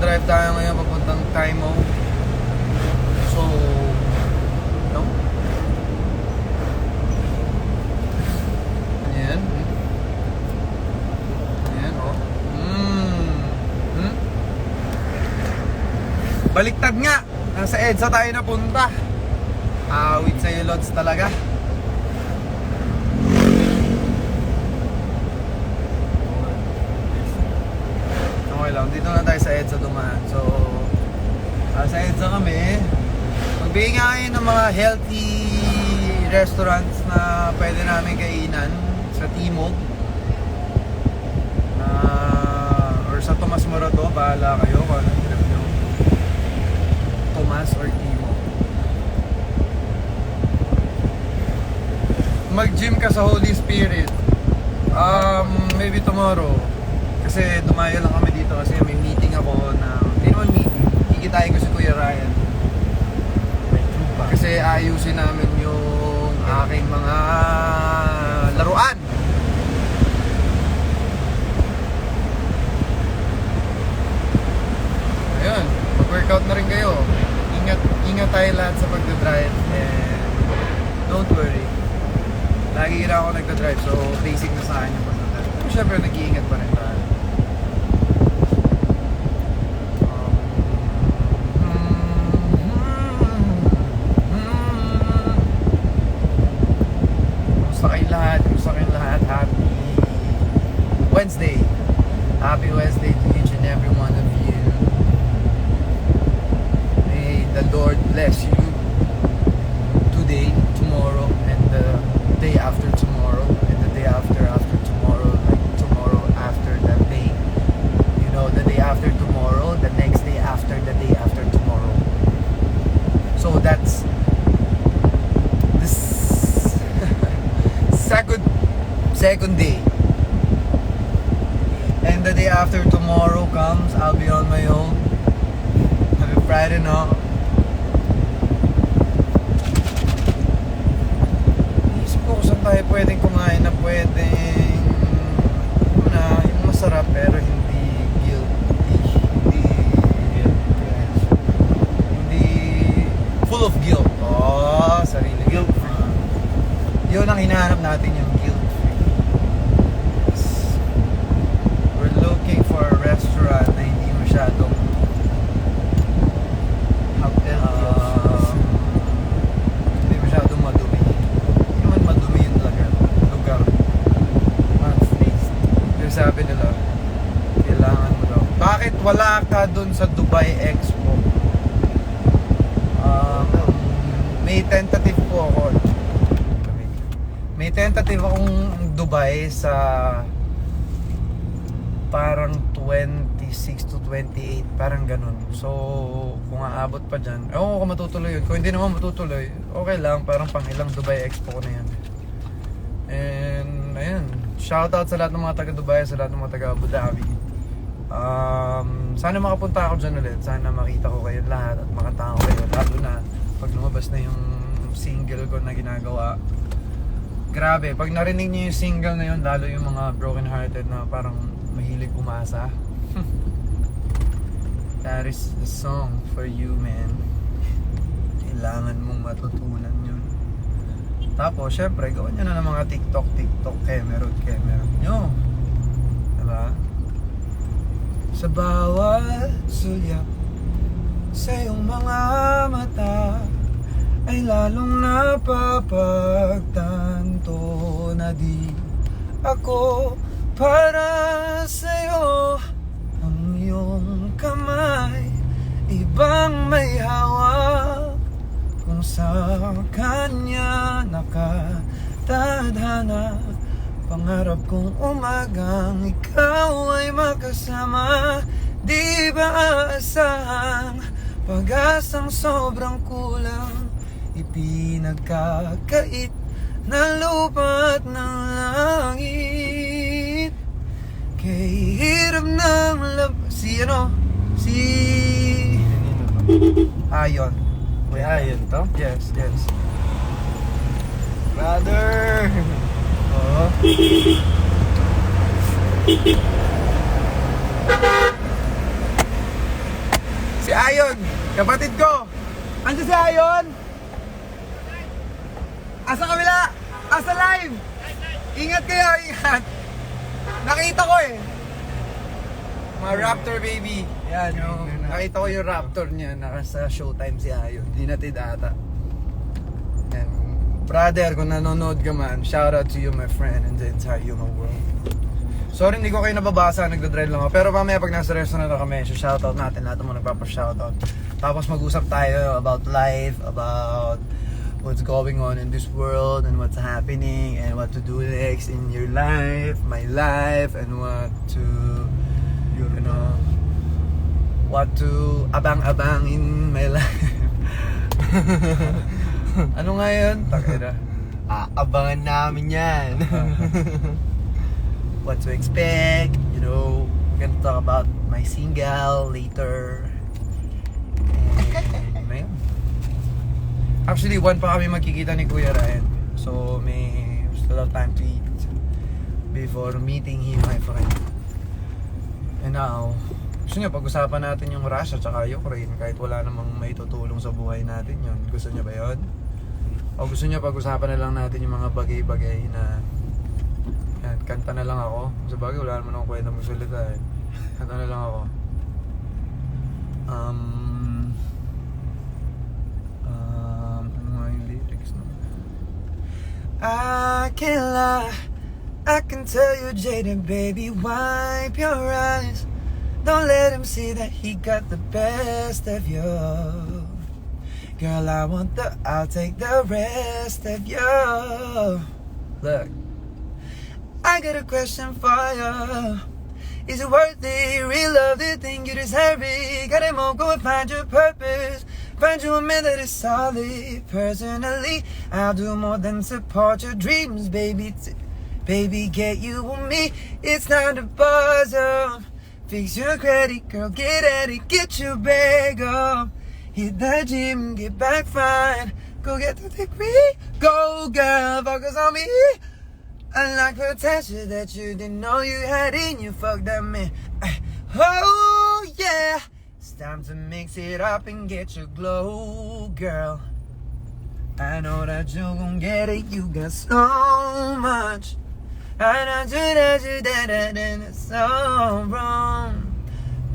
magdadrive tayo ngayon papuntang Taimo. So, no? Ayan. Ayan, oh. Baliktad nga! Nasa EDSA tayo napunta. Awit sa'yo, Lods, talaga. Okay lang, dito na tayo sa EDSA dumaan. So, sa EDSA kami. Magbigay nga kayo ng mga healthy restaurants na pwede namin kainan sa Timog. Or sa Tomas Morato, bahala kayo kung anong trip nyo. Tomas or Timog. Mag-gym ka sa Holy Spirit. Maybe tomorrow. Kasi dumayo lang kami dito kasi may meeting ako na, hindi naman meeting, kikitain ko si Kuya Ryan. Kasi ayusin namin yung aking mga laruan. Ayun, mag-workout na rin kayo. Ingat tayo lahat sa pagdadrive. And don't worry, lagi na ako nagdadrive, so basic na sa akin yung pagdadrive. Pero syempre nag-iingat pa rin tayo. Wednesday. Happy Wednesday to each and every one of you. May the Lord bless you today, tomorrow, and the day after tomorrow, and the day after tomorrow, like tomorrow after that day. You know, the day after tomorrow, the next day after the day after tomorrow. So that's this second day. And the day after tomorrow comes, I'll be on my own. Happy Friday, no? Isip ko kung saan tayo pwedeng kumain na pwedeng yung masarap pero hindi guilty. Hindi full of guilt. Oh, sarili. Guilt free. Yun ang hinahanap natin, yung guilt. Looking for a restaurant na hindi masyadong hindi masyadong madumi. Hindi naman madumi yun talaga lugar. Pero sabi nila, kailangan mo daw. Bakit wala ka dun sa Dubai Expo? May tentative po ako. May tentative akong Dubai sa parang 26 to 28, parang ganun. So, kung aabot pa dyan, ewan ko kung matutuloy yun. Kung hindi naman matutuloy, okay lang, parang pang ilang Dubai Expo ko na yan. And, ayun, shoutout sa lahat ng mga taga Dubai, sa lahat ng mga taga Abu Dhabi. Sana makapunta ako dyan ulit. Sana makita ko kayo lahat at makatao kayo. Lalo na pag lumabas na yung single ko na ginagawa. Grabe, pag narinig niyo yung single na yun, lalo yung mga broken hearted na parang mahilig umasa. That is the song for you, man. Kailangan mong matutunan yun. Tapos, syempre, gawin nyo na ng mga TikTok, Kemerod nyo. Diba? Sa bawat sulyap sa iyong mga mata ay lalong napapagtanto na di ako para sa'yo. Ang iyong kamay ibang may hawak, kung sa kanya nakatadhana. Pangarap kong umagang ikaw ay makasama. Di ba aasahang pag-asang sobrang kulang, ipinagkakait na lupa at ng langit. Kay hirap ng Ayon. May ayon to? Yes. Brother! Oo. Kapatid ko! Andiyan si Ayon! Asa kabila? Asa live? Ingat kayo, ingat! Nakita ko eh! Mga Raptor baby. Yan, yung, nakita ko yung Raptor niya. Nasa Showtime si Ayon. Hinatid ata. And, brother, kung nanonood ka man, shout out to you my friend and the entire human world. Sorry, hindi ko kayo nababasa, nagdadrive lang ako. Pero mamaya pag nasa restaurant na kami, shoutout natin, lahat ng mga nagpapa-shoutout. Tapos mag-usap tayo about life, about what's going on in this world, and what's happening, and what to do next in your life, my life, and what to, you know, what to abang-abang in my life. Ano nga yun? Takira. Abangan namin yan. What to expect, you know, we're gonna talk about my single later. And ayun. Actually, 1 pa kami magkikita ni Kuya Ryan. So, may still have time to eat before meeting him, my friend. And now, gusto niyo pag-usapan natin yung Russia tsaka Ukraine kahit wala namang may tutulong sa buhay natin yun. Gusto niyo ba yun? O gusto niyo pag-usapan na lang natin yung mga bagay-bagay na yan, kanta na lang ako. Sa bagay, wala naman akong kwenta magsalita eh. Kanta na lang ako. Ano nga yung lyrics no? I can't lie, I can tell you jaded baby, wipe your eyes. Don't let him see that he got the best of you. Girl, I'll take the rest of you. Look, I got a question for you. Is it worth it? Real love, do you think you deserve it? Got it more, go and find your purpose. Find you a man that is solid. Personally, I'll do more than support your dreams, baby. Baby, get you with me. It's time to buzz up. Fix your credit, girl, get at it. Get your bag up. Hit the gym, get back fine. Go get the degree. Go, girl, focus on me. Unlock potential that you didn't know you had in you. Fuck that man. Oh yeah, it's time to mix it up and get your glow, girl. I know that you gon' get it. You got so much. I know that it's so wrong.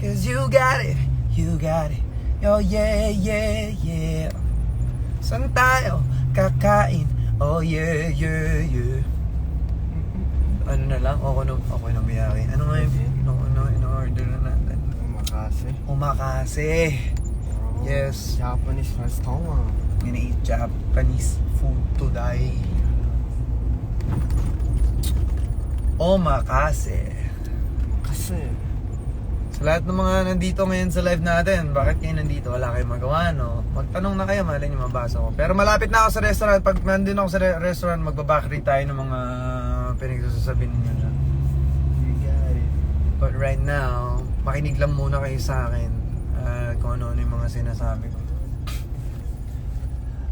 'Cause you got it, you got it. Oh yeah, yeah, yeah. Saan tayo kakain? Oh yeah, yeah, yeah. Ano na lang? Ako na miyari. Ano nga yung in-order na natin? Omakase. Omakase. Yes. Japanese restaurant. I'm gonna eat Japanese food today. Omakase. Kasi Sa lahat ng mga nandito ngayon sa live natin, bakit kayo nandito? Wala kayong magawa, no? Magtanong na kayo, malay nyo mabasa ko. Pero malapit na ako sa restaurant. Pag nandun ako sa restaurant, magbabakri tayo ng mga pinagsasasabihin ninyo dyan. you got it. But right now, makinig lang muna kayo sa akin kung ano yung mga sinasabi ko.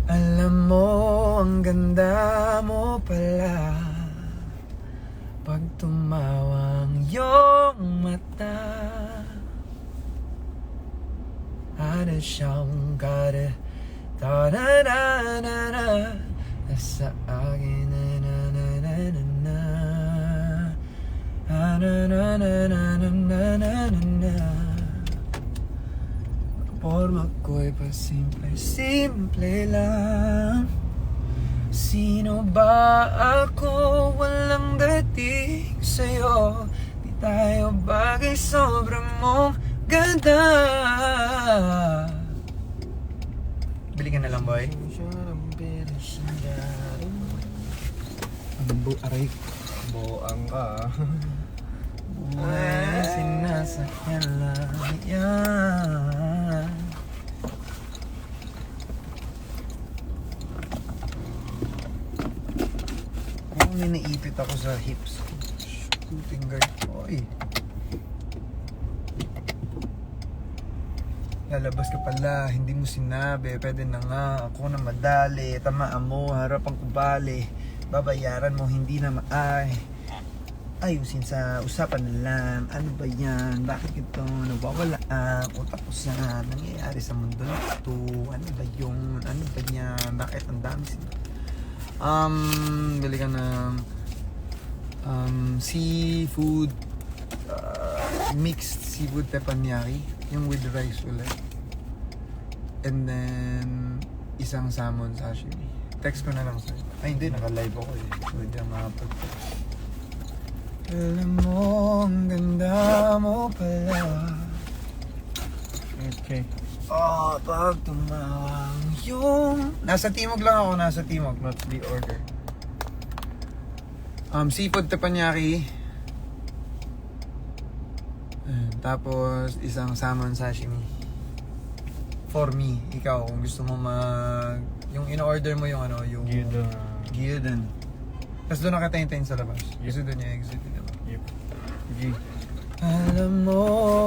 Alam mo, ang ganda mo pala pag tumawang iyong mata. Ada siyang kada da-da-da-da-da nasa akin na-na-na-na-na na-na-na-na-na-na-na. Forma ko'y pasimple-simple lang. Sino ba ako? Walang dating sa'yo. Di tayo bagay, sobrang mong ganda. Bili ka na lang, boy. Aray, buang ka. Buhay, sinasakyan lang yan. May naipit ako sa hips ko. Shooting guard ko. Oy. Lalabas ka pala, hindi mo sinabi. Pwede na nga, ako na madali. Tamaan mo, harap ang kubali. Babayaran mo, hindi na maay. ayusin sa usapan na lang. Ano ba yan? Bakit ito nawawala ang utak ko sa nangyayari sa mundo na ito? Ano ba yung, ano ba yan? Bakit ang dami sila? Bili ka ng seafood, mixed seafood teppanyaki, yung with rice ulit. And then, isang salmon sashimi. Text ko na lang sa'yo. Ay hindi, naka-live ako eh. So hindi ako makapag-text. Alam mo, ang ganda mo pala. Okay. Oh, pag tumawang yung... Nasa Timog lang ako, nasa Timog. Not the order. Seafood teppanyaki. Tapos, isang salmon sashimi. For me, ikaw, kung gusto mo mag... Yung in-order mo yung ano, yung... Gyudon. Tapos doon nakatayin-tayin sa labas. Kasi doon yung exit, diba? Yep. G. Alam mo,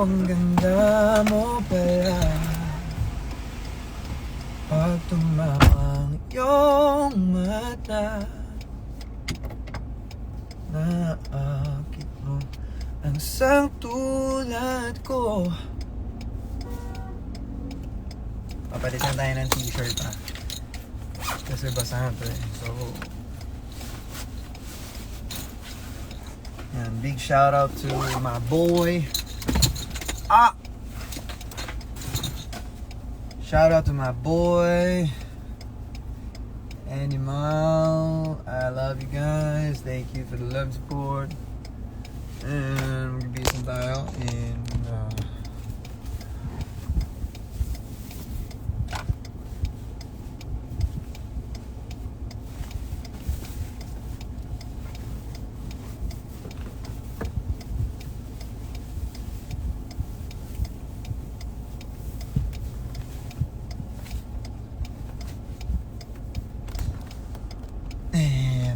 ang ganda mo pala. Pag tumawang iyong mata, naakit mo ang isang tulad ko. Papalitan tayo ng t-shirt kasi basahan to eh. So yan, big shout out to my boy. Shout out to my boy Animal. I love you guys. Thank you for the love support. And mag-bising tayo in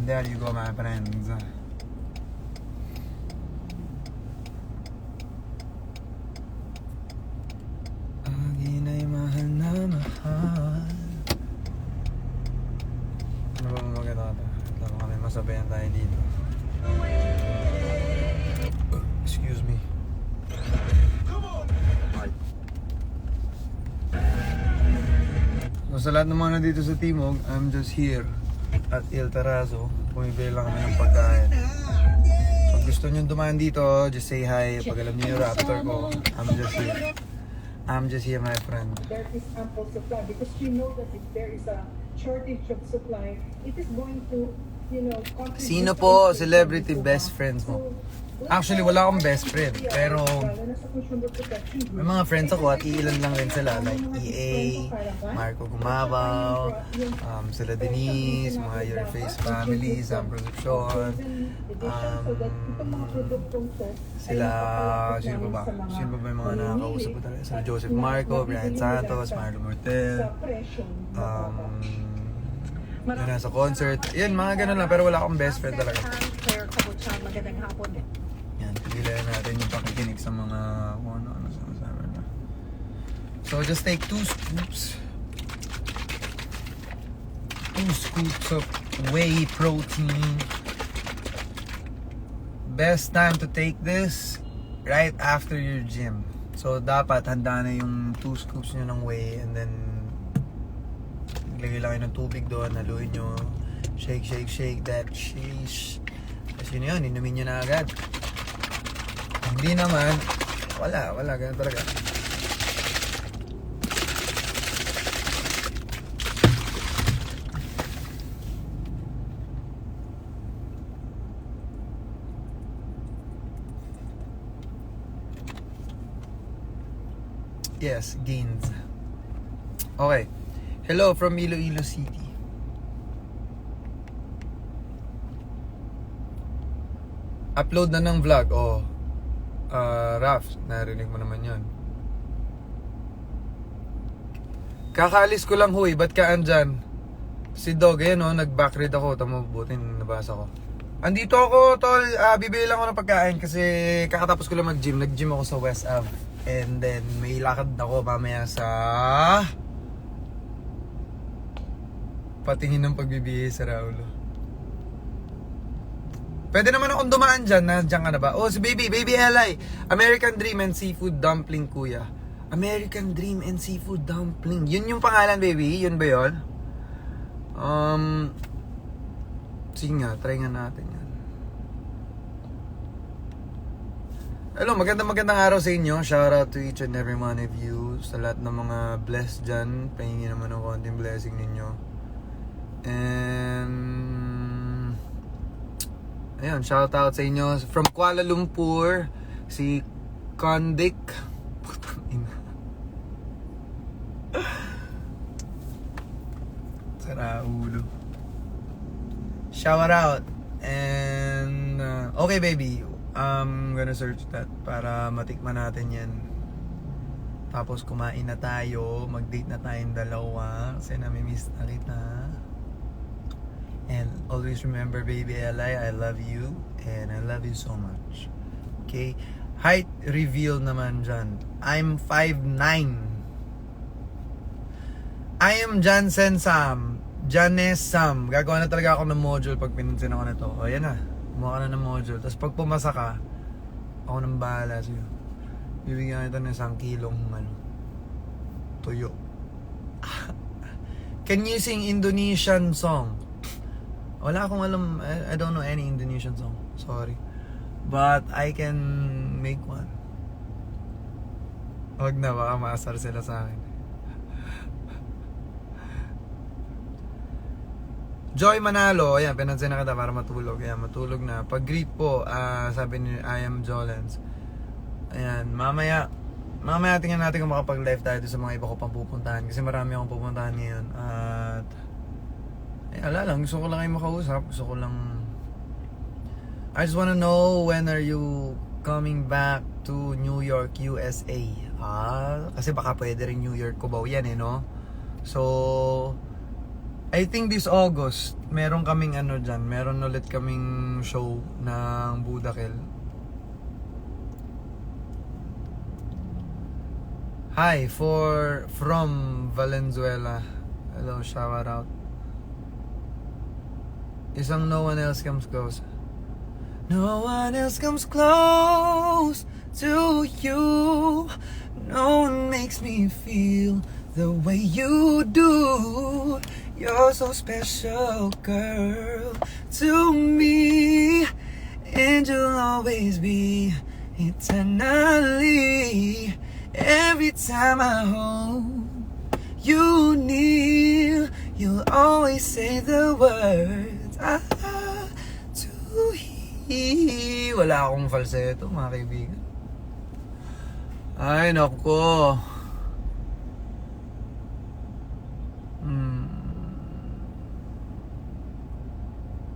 and there you go, my friends. Agin ay mahal na mahal. Ano ba maganda ito? Lalo kami masabayan tayo dito. Excuse me. So sa lahat ng mga nandito sa Timog, I'm just here at El Tarazo. Bumibili lang kami ng pagkain. Pag gusto nyo dumaan dito, just say hi. Pag alam nyo yung raptor ko, I'm just here. I'm just here, my friend. There is ample supply because we know that if there is a shortage of supply, it is going to, contribute. Sino po celebrity best friends mo? Actually, wala akong best friend. Pero may mga friends ako at iilan lang rin sila. Like EA, Marco Gumabaw, sila Denise, mga Your Face Family, Sam Production, sila, sino ba? Sino ba yung mga nakakausap ko talaga? Sila Joseph Marco, Brian Santos, Marlo Mortel, yun nasa concert. Yun, mga ganun lang. Pero wala akong best friend talaga. Claire Kabuchan, magandang hapon. Yan, pigilan natin yung pakikinig sa mga kung ano sinasabi na. So just take 2 scoops. 2 scoops of whey protein. Best time to take this right after your gym. So dapat handa na yung 2 scoops nyo ng whey, and then lagay lang kayo ng tubig doon, haluin nyo, shake that sheesh. Kasi yun, inumin nyo na agad. Hindi naman, wala, ganun talaga. Yes, gains. Okay. Hello from Iloilo City. Upload na ng vlog. Oh. Raf, narinig mo naman yun. Kakaalis ko lang, huy. Ba't ka andyan? Si Dog, ayan oh, nag-backread ako. Tamo, buti nabasa ko. Andito ako, tol. Bibili lang ako ng pagkain kasi kakatapos ko lang mag-gym. Nag-gym ako sa West Ave. And then, may lakad ako mamaya sa patingin ng pagbibigay sa Raulo. Pwede naman akong dumaan dyan. Nandiyan ka na ba? Oh, si Baby Eli. American Dream and Seafood Dumpling, kuya. American Dream and Seafood Dumpling. Yun yung pangalan, baby? Yun ba yun? Sige nga, try nga natin yan. Hello, magandang araw sa inyo. Shout out to each and every one of you. Sa lahat ng mga blessed dyan. Pahingi naman ng konting blessing ninyo. And ayun, shout out sa inyo. From Kuala Lumpur, si Kondik. Putang ina. Sara ulo. Shout out. And okay baby, I'm gonna search that para matikman natin yan. Tapos kumain na tayo, mag-date na tayong dalawa kasi nami-miss na kita. And always remember, baby Eli, I love you and I love you so much. Okay? Height reveal naman dyan. I'm 5'9". I am Jansen Sam. Janes Sam. Gagawa na talaga ako ng module pag pinansin ako na to. O yan na. Gumawa ka na ng module. Tapos pag pumasa ka, ako nang bahala sa'yo. Bibigyan kita ng 1 kilong tuyo. Can you sing Indonesian song? Wala akong alam. I don't know any Indonesian song. Sorry. But I can make one. Huwag na, baka maasar sila sa akin. Joy Manalo, ayan, pinansin na kita para matulog. Ayan, matulog na. Pag-greet po, sabi ni I am Jolens. Ayan, mamaya tingnan natin kung makapag-live tayo sa mga iba ko pang pupuntahan. Kasi marami akong pupuntahan ngayon. At ala lang, gusto ko lang kayo makausap. Gusto ko lang I just wanna know when are you coming back to New York, USA. Kasi baka pwede rin New York Cubao yan no? So I think this August, meron kaming dyan, meron ulit kaming show ng Budakil. Hi, from Valenzuela. Hello, shout out. Isang no one else comes close. No one else comes close to you. No one makes me feel the way you do. You're so special, girl, to me. And you'll always be eternally. Every time I hold you near, you'll always say the words I love to hear. Wala akong falsetto, mga kaibigan. Ay, nako.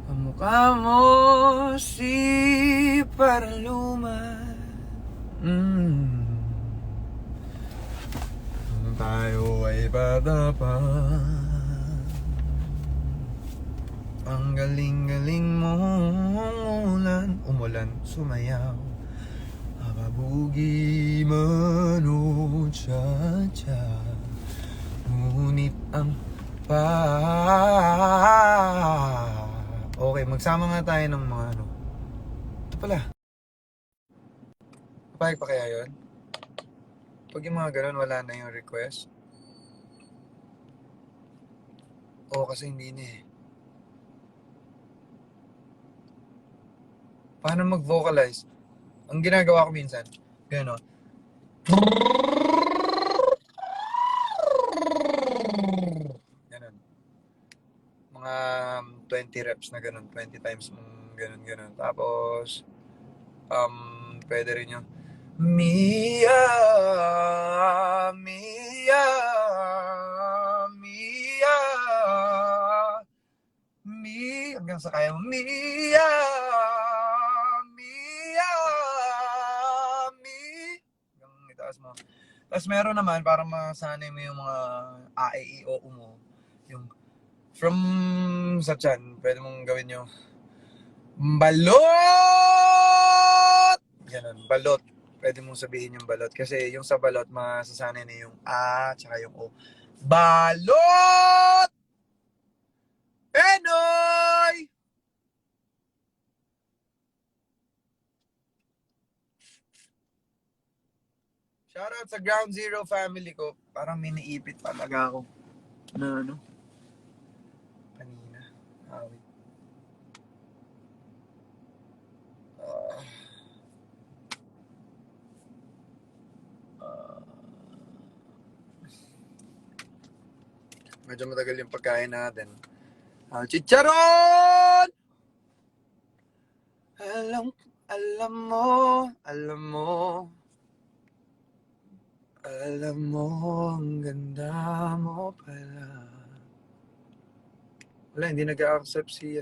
Kamukha mo si Paraluma. Tayo ay bata pa. Ang galing-galing mong umulan, sumayaw. Ababugi man o cha-cha. Ngunit ang okay, magsama nga tayo ng mga Ito pala. Papayag pa kaya yun? Pag yung mga ganun, wala na yung request. Oo, kasi hindi na Paano mag-vocalize? Ang ginagawa ko minsan, gano'n. Ganun. Mga 20 reps na ganun, 20 times ganun. Tapos, pwede rin yung Mia, Mia, Mia, Mia, hanggang sa kaya mo, Mia, Mia, Mi, hanggang itaas mo. Tapos meron naman, para masanay mo yung mga A, E, I, O, U mo, yung from sa tiyan, pwede mong gawin yung balot! Ganun, balot. Pwede mong sabihin yung balot. Kasi yung sa balot, masasanay na yung A, tsaka yung O. Balot! Penoy! Shoutout sa Ground Zero family ko. Parang miniipit talaga ako. Na ano? Kanina. Awit. Ah. Ah. Medyo matagal yung pagkain natin. Chicharon! Alam mo, alam mo. Alam mo, ang ganda mo pala. Wala, hindi nag-accept si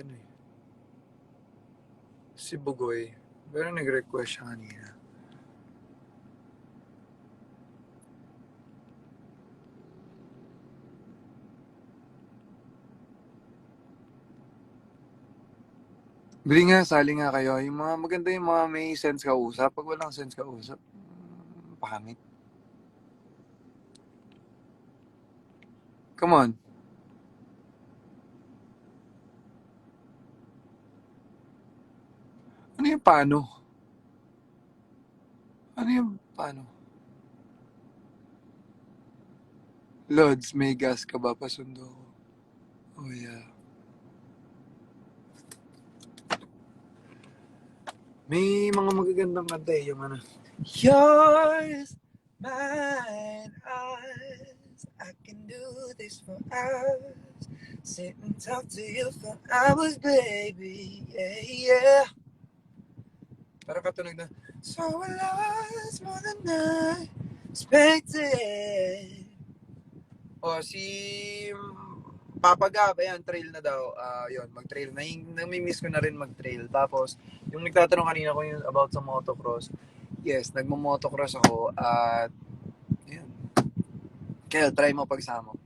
si Bugoy. Pero nag-request siya kanina. Bili nga, sali nga kayo. Yung mga maganda yung mga may sense kausap. Pag walang sense kausap, pangit. Come on. Ano yung paano? Ano yung paano? Lods, may gas ka ba? Pasundo ko. Oh yeah. May mga magagandang kanta eh. Yung ano. Yours, mine, ours. I can do this for hours. Sit and talk to you for hours, baby. Yeah, yeah. Parang katunog na. So I lost more than I expected. O si Papa Gab, ayan, trail na daw. Yun, mag-trail. Namimiss ko na rin mag-trail. Tapos, yung nagtatanong kanina ko yung about sa motocross. Yes, nagmo-motocross ako. At, yun. Kaya, try mo pagsama.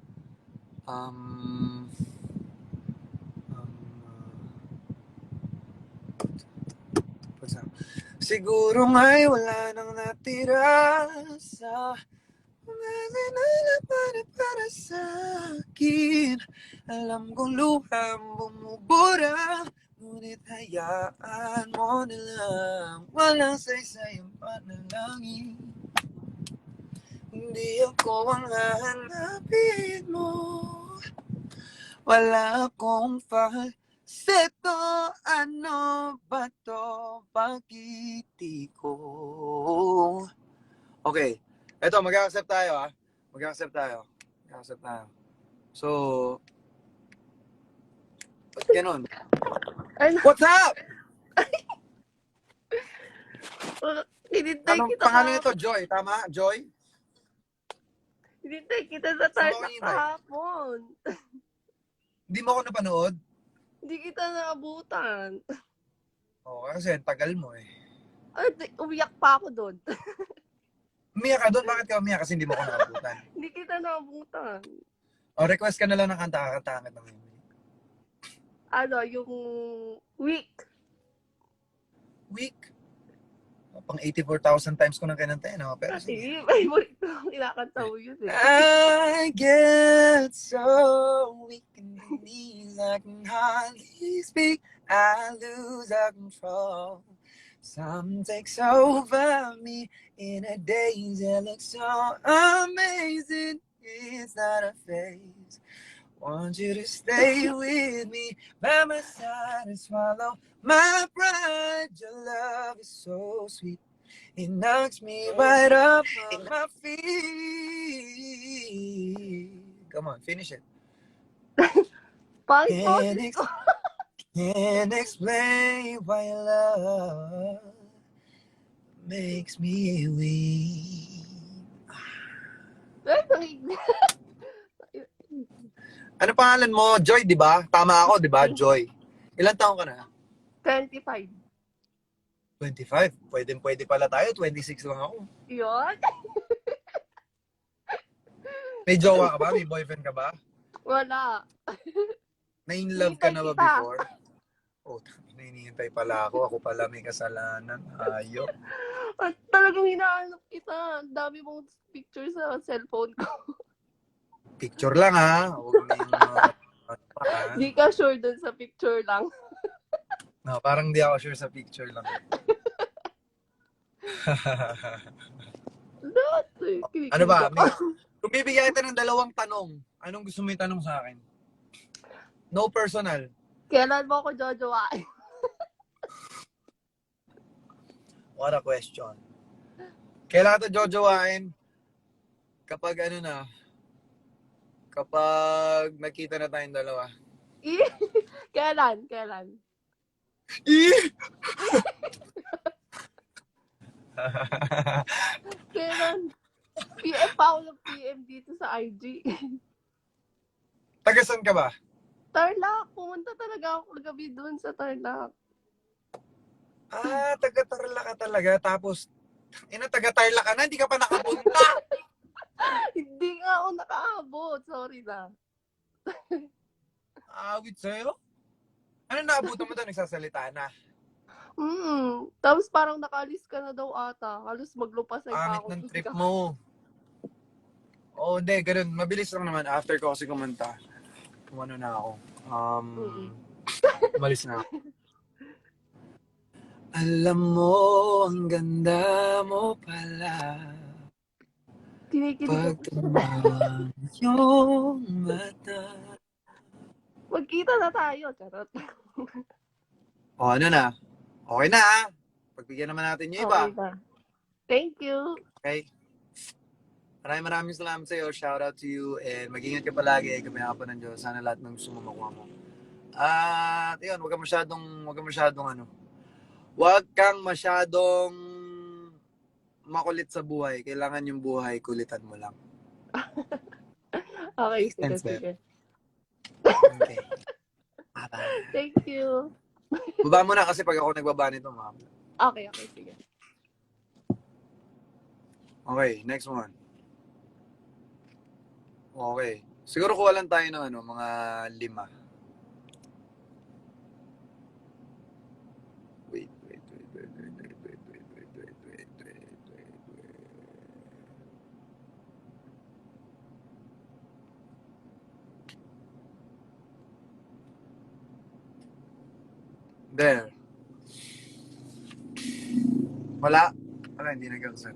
Pagsama. Siguro nga'y wala nang natira sa para sa akin. Alam kong luhang bumubura, ngunit hayaan mo na lang. Walang saysay ang panalangin. Hindi ako ang hahanapin mo. Wala akong falsetto. Ano ba to? Pagkiti ko. Okay. Eto, mag-accept tayo Mag-accept tayo. So, ba't ganun? What's up? Hinintay Anong kita pangalan nito? Joy, tama? Joy? Hinintay kita sa Saan tarta mo hinintay? kahapon. Hindi mo ako napanood? Hindi kita naabutan. Oo, kasi tagal mo eh. Ay, umiyak pa ako doon. Umiyak ka doon? Bakit ka umiyak? Kasi hindi mo ako nakabutan. Hindi kita naabutan. O, request ka na lang ng kanta, kakanta ng Emily. Ano, yung week. Week? Pang 84,000 times ko nang kinanta no? Pero Kasi, sige. may mo kinakanta mo yun eh. I get so weak in the knees, I can hardly speak. I lose all control. Some takes over me in a daze. It looks so amazing. It's not a phase. Want you to stay with me by my side and swallow my pride. Your love is so sweet. It knocks me right up on my feet. Come on, finish it. Can't explain why your love makes me weak. Ano pangalan mo? Joy, di ba? Tama ako, di ba? Joy. Ilan taong ka na? 25. 25. Pwede pala tayo. 26 lang ako. Yun? May jowa ka ba? May boyfriend ka ba? Wala. Na-in-love ka na ba Hinihintay kita. before? Oh, nainihintay pala ako. Ako pala may kasalanan. Ayok. At talagang hinahanap kita. Ang dami mong picture sa cellphone ko. Picture lang ha. Huwag na yung... Hindi ka sure dun sa picture lang. No, parang di ako sure sa picture lang. Not Ano Kinikilig ba? ako. Kung bibigyan kita ng dalawang tanong, anong gusto mo itanong sa akin? No personal. Kailan mo ako jojowain? What a question. Kailan ito jojowain? Kapag ano na, kapag nakita na tayong dalawa. Kailan? Kailan? Kailan? PM pa ako ng PM dito sa IG. Tagasan ka ba? Tarlac. Pumunta talaga ako kagabi doon sa Tarlac. Taga-Tarlac ka talaga. Tapos, taga-Tarlac ka na, hindi ka pa nakapunta. Hindi nga ako nakaabot. Sorry na. Awit sa'yo? Ano naabutan mo doon? Nagsasalita na. Tapos parang nakaalis ka na daw ata. Halos maglupasay pa Pangit ako. ng trip mo. Oo, hindi, ganun. Mabilis lang naman. After ko kasi kumanta, kumano na ako. Umalis na ako. Alam mo, ang ganda mo pala. Kinikilig Pag ako. tumawag yung mata. Magkita na tayo. Charot. O, ano na? Okay na, ha? Pagbigyan naman natin yung iba. Okay na. Thank you. Okay? Maraming salamat sa iyo. Shout out to you. And mag-ingat ka palagi. Kamaya ka pa ng Diyos. Sana lahat ng gusto mo makuha mo. At yun, huwag kang masyadong makulit sa buhay. Kailangan yung buhay, kulitan mo lang. Okay, sige, Thanks, babe. sige. Okay. Bye-bye. Thank you. Baba mo na kasi pag ako nagbaba nito, ma'am. Okay, sige. Okay, next one. Okay. Siguro kuha lang tayo ng mga 5. Wait. There. Wala. Wala, hindi nag-answer.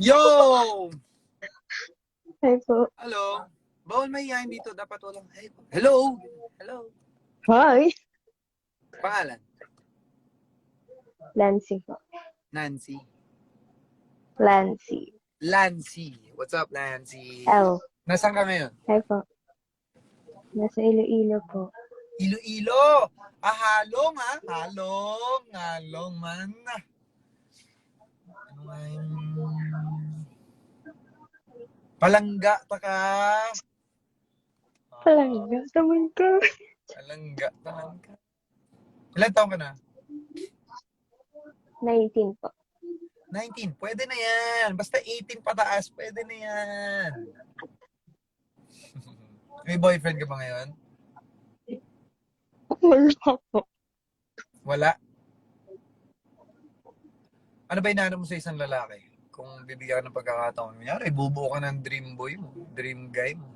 Yo! Hi po. Hello. Bawal mahihayin dito. Dapat walang, hey, hello? Hello? Hi. Pangalan? Lancy po. Nancy. Lancy. Lancy. What's up, Lancy? L. Nasaan ka ngayon? Hi po. Nasa Iloilo po. Iloilo! Halong ha? Halong man. Ano nga yung... Palangga ta ka. Palangga. Taman ka. Palangga taman ka. Ilan taon ka na? 19 po. 19. Pwede na yan. Basta 18 pataas, pwede na yan. May boyfriend ka ba ngayon? Wala po. Wala? Ano ba inaano mo sa isang lalaki? Kung bibigyan ka ng pagkakataon, kunyari, bubuo ka ng dream boy mo, dream guy mo.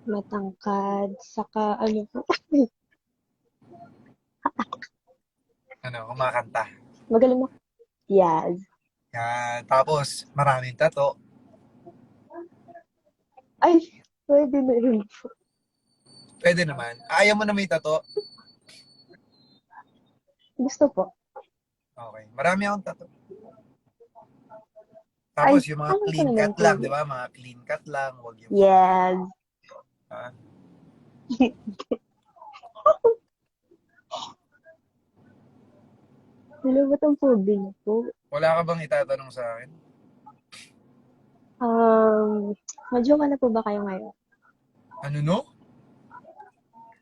Matangkad. Saka ano po. Kumakanta. Magaling mo. Yes. Yan. Tapos, maraming tato. Ay, pwede na rin po. Pwede naman. Ayaw mo na may tato? Gusto po. Okay. Marami akong tato. Tapos, Ay, yung mga ano clean ka cut naman, lang, Kuya? di ba? Mga clean cut lang. Huwag yung... Yes. Ha? Ano ba itong phobia niyo po? Wala ka bang itatanong sa akin? May jowa na po ba kayo ngayon? Ano no?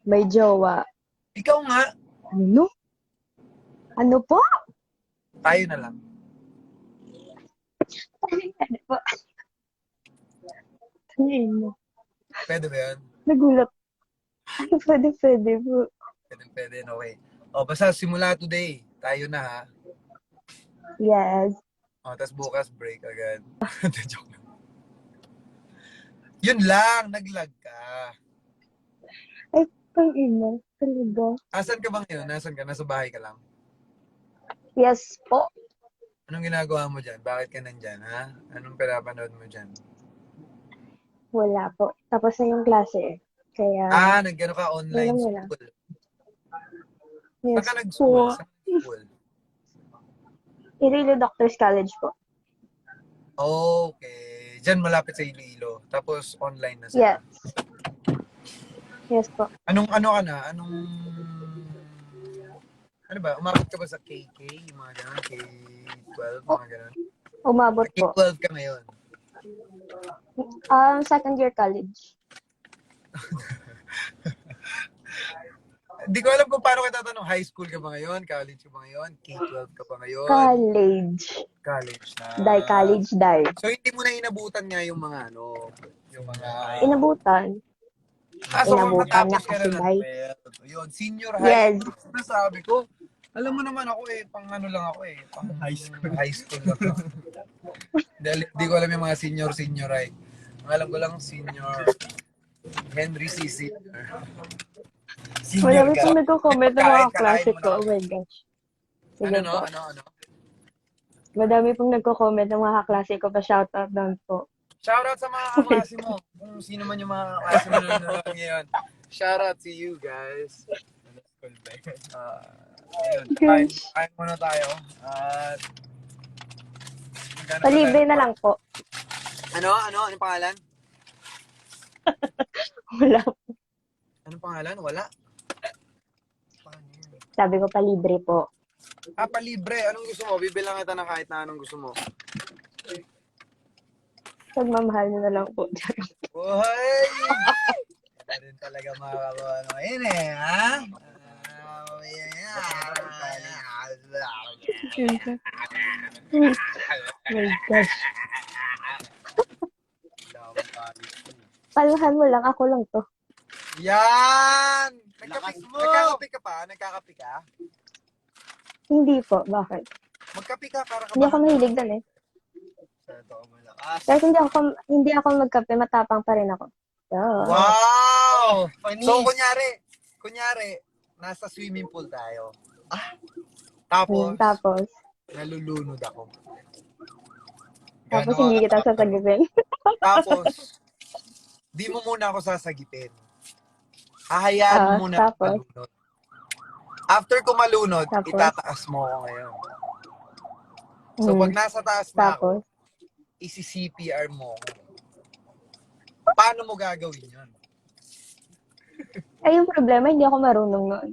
May jowa. Ikaw nga. Ano? Ano po? Tayo na lang. Ano po? Ano? Pwede ba yan? Nagulat. Ano pwede po? Pwede, no way. O, basta simula today, tayo na ha. Yes. O, tas bukas break agad. Joke lang. Yun lang, naglag ka. Ay, pang ina. Talaga. Asan ka ba ngayon? Nasaan ka? Nasa bahay ka lang? Yes po. Anong ginagawa mo dyan? Bakit ka nandyan, ha? Anong pinapanood mo dyan? Wala po. Tapos na yung klase eh. Kaya, Nagano ka alam online mo na. school. Saan Yes ka nag-school? po. Saan ka nag-school? Iloilo Doctors College po. Okay. Diyan malapit sa Iloilo. Tapos online na sila. Yes. Yes po. Ano ka na? Ano ba? Umabot ka ba sa KK? Yung mga ganun? K-12? Mga ganun? Umabot po. K-12 ka ngayon. Second year college. Hindi ko alam kung paano kita tanong. High school ka ba ngayon? College ka ba ngayon? K-12 ka ba ngayon? College. College na. Die college, die. So, hindi mo na inabutan nga yung mga yung mga... Inabutan. So Inabutan matapos niya ka na kasi, ng die. 12. Yun, senior high. Yes. Nasabi ko, alam mo naman ako pang lang ako pang high school. High school lang ako. Hindi ko alam yung mga senior high. Ang alam ko lang senior Henry C. Senior. Marami ka. pong nagko-comment ng mga Kakain klase mo ko. na. Oh my gosh. Sige po. Ano? Madami pong nagko-comment ng mga klase ko. Pa-shoutout down po. Shoutout sa mga kaklase mo. Kung sino man yung mga kaklase mo na nanonood ngayon. Shoutout to you guys. Ayun, kain muna tayo. At Palibre na lang po. Anong pangalan? Wala. Anong pangalan? Wala. Sabi ko palibre po. Palibre. Anong gusto mo? Bibilang kita ng kahit na anong gusto mo. Pagmamahal nyo na lang po. Uy! Ito rin talaga makakabawa ngayon ha? My gosh. Paluhan mo lang. Ako lang to. Yan! Nagkape ka pa? Nagkakape ka? Hindi po. Bakit? Magkape ka para ka Hindi ako mahilig doon eh. Ito ako malakas. Kahit hindi ako magkape, matapang pa rin ako. Yeah. Wow! So, kunyari, nasa swimming pool tayo. Tapos, Nalulunod ako. tapos hindi kita sasagipin. Tapos, di mo muna ako sasagipin. Hahayaan mo muna tapos? ako malunod. After ko malunod, Tapos? itataas mo ako ngayon. So, pag nasa taas na ako, Tapos, isi-CPR mo ako. Paano mo gagawin yun? ay yung problema, hindi ako marunong noon.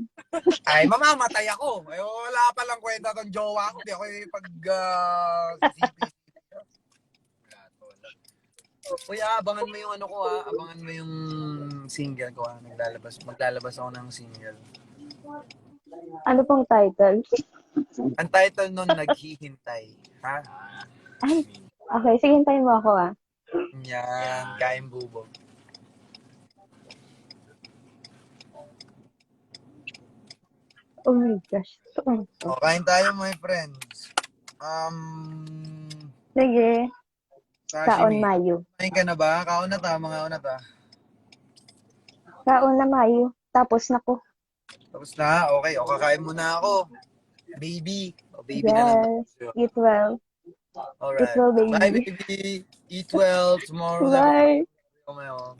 Ay, mamamatay ako. Ay, wala palang kwenta tong jowa ko. Di ako yung CPR. Uy, abangan mo yung abangan mo yung single ko maglalabas ako ng single. Ano pong title? Ang title nun, Naghihintay. Ha? Ay, okay. Sige, hintayin mo ako Yan, kain bubo. Oh my gosh. O, kain tayo, my friends. Sige. Kaon Sashimi. Mayo. Kain ka na ba? Kaon na ta, mga una ta. Kaon na Mayo. Tapos na po. Tapos na, okay. O, kakain muna ako. Baby. O, baby na lang. Yes. Eat well. Alright. Eat well, baby. Bye, baby. Eat well tomorrow. Bye.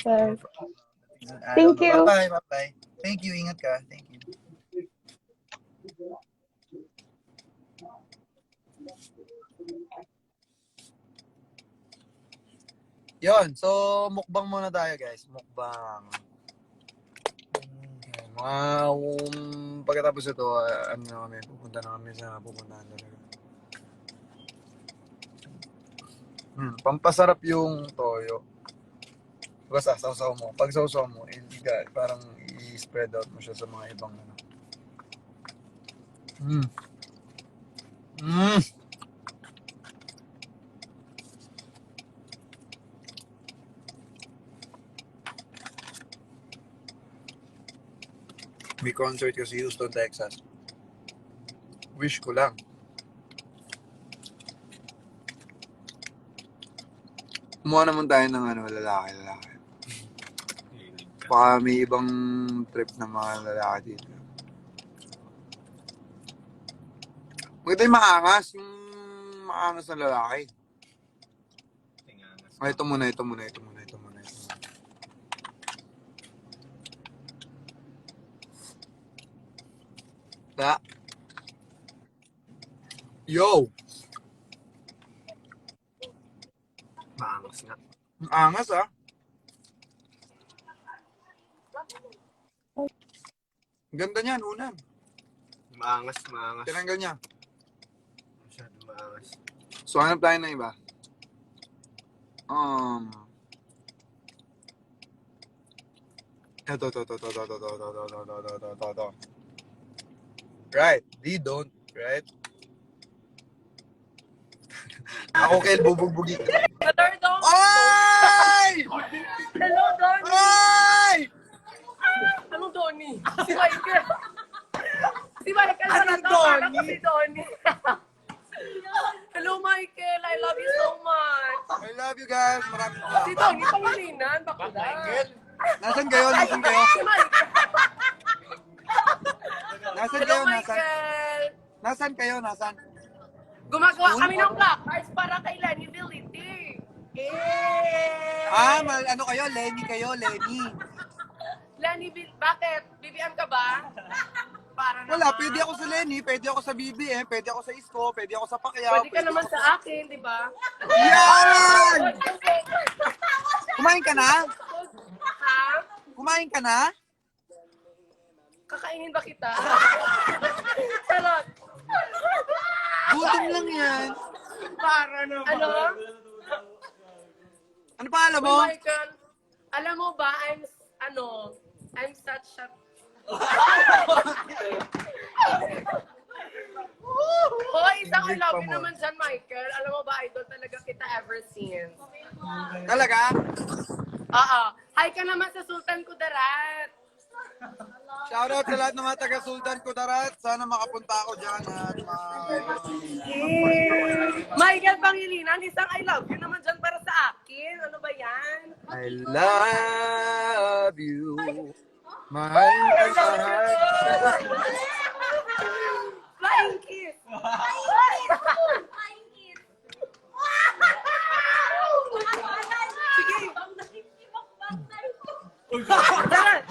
Bye. Thank you. Bye-bye. Bye-bye. Thank you. Ingat ka. Thank you. Yon, so mukbang muna tayo guys. Mukbang. Pagkatapos ito, pupunta na kami sa pupuntahan talaga. Pampasarap yung toyo. Basta sausaw mo. Pag sausaw mo, parang i-spread out mo siya sa mga ibang May concert ko sa Houston, Texas. Wish ko lang. Kumuha naman tayo ng lalaki. Baka may ibang trip na mga lalaki dito. Maganda yung maangas. Yung maangas na lalaki. Ay, ito muna. Da. Yo! Maangas nga. Ang angas ah. Ganda niyan, unang. Maangas. Tinanggal niya. Masyado maangas. So, hanap tayo na iba. Ito. Right. They don't. Right? Ako kail bubugbugin. Hello, Don. Ay! Hello, Donnie. Ay! Anong Donnie? Si Michael. Si Michael na Anong to. Parang Donnie? si Donnie. Hello, Michael. I love you so much. I love you guys. Maraming Si salamat. Donnie, pangilinan. Bakla. Nasan kayo? Si Michael. Nasan Hello, kayo? Michael. Nasan? Gumagawa kami ng black cards para kay Lenny Vilite. Ano kayo? Lenny kayo, Lenny. Bakit? BBM ka ba? Para Wala, naman. pwede ako sa Lenny, pwede ako sa BBM, pwede ako sa Isko, pwede ako sa Pacquiao. Pwede ka naman sa akin, di ba? Yan! Kumain ka na? Ha? Kumain ka na? Kakainin ba kita? Charot. Gutom lang yan. Para naman. Ano? Ano pa alam mo? Oh my God. Alam mo ba, I'm such a... Hoy, isang I love you naman dyan, Michael. Alam mo ba, idol talaga kita ever since. Talaga? Oo. Hi ka naman sa Sultan Kudarat. Shoutout sa lahat ng mga taga Sultan Kudarat. Sana makapunta ako dyan at Michael Pangilinan, isang I love you naman dyan para sa akin. Ano ba yan? I love you. Mahal ka sa Flying kiss. Sige. Darat.